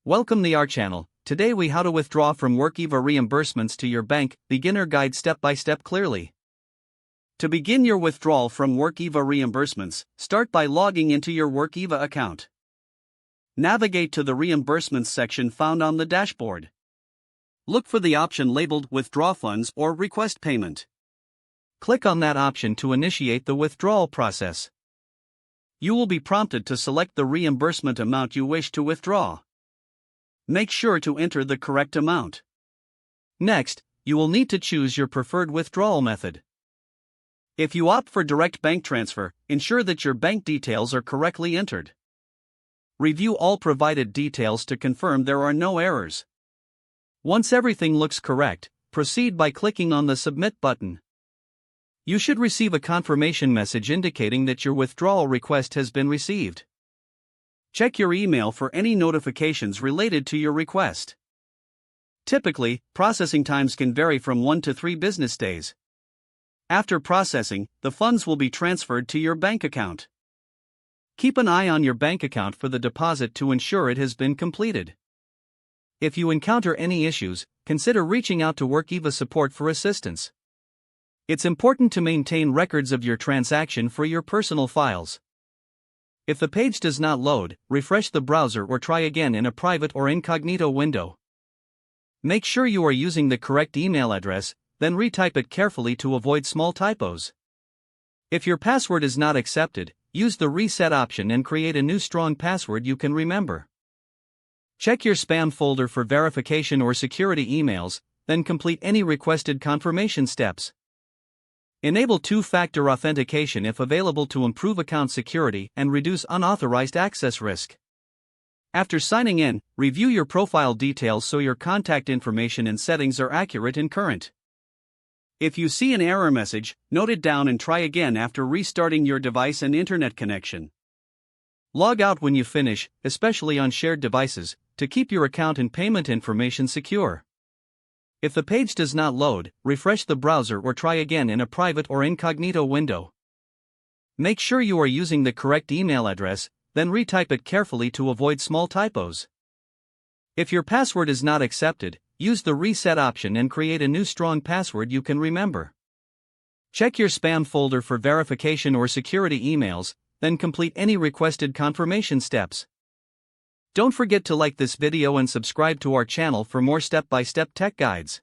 Welcome to our channel. Today we how to withdraw from Workiva reimbursements to your bank, beginner guide step by step clearly. To begin your withdrawal from Workiva reimbursements, start by logging into your Workiva account. Navigate to the reimbursements section found on the dashboard. Look for the option labeled Withdraw Funds or Request Payment. Click on that option to initiate the withdrawal process. You will be prompted to select the reimbursement amount you wish to withdraw. Make sure to enter the correct amount. Next, you will need to choose your preferred withdrawal method. If you opt for direct bank transfer, ensure that your bank details are correctly entered. Review all provided details to confirm there are no errors. Once everything looks correct, proceed by clicking on the Submit button. You should receive a confirmation message indicating that your withdrawal request has been received. Check your email for any notifications related to your request. Typically, processing times can vary from 1 to 3 business days. After processing, the funds will be transferred to your bank account. Keep an eye on your bank account for the deposit to ensure it has been completed. If you encounter any issues, consider reaching out to Workiva support for assistance. It's important to maintain records of your transaction for your personal files. If the page does not load, refresh the browser or try again in a private or incognito window. Make sure you are using the correct email address, then retype it carefully to avoid small typos. If your password is not accepted, use the reset option and create a new strong password you can remember. Check your spam folder for verification or security emails, then complete any requested confirmation steps. Enable two-factor authentication if available to improve account security and reduce unauthorized access risk. After signing in, review your profile details so your contact information and settings are accurate and current. If you see an error message, note it down and try again after restarting your device and internet connection. Log out when you finish, especially on shared devices, to keep your account and payment information secure. If the page does not load, refresh the browser or try again in a private or incognito window. Make sure you are using the correct email address, then retype it carefully to avoid small typos. If your password is not accepted, use the reset option and create a new strong password you can remember. Check your spam folder for verification or security emails, then complete any requested confirmation steps. Don't forget to like this video and subscribe to our channel for more step-by-step tech guides.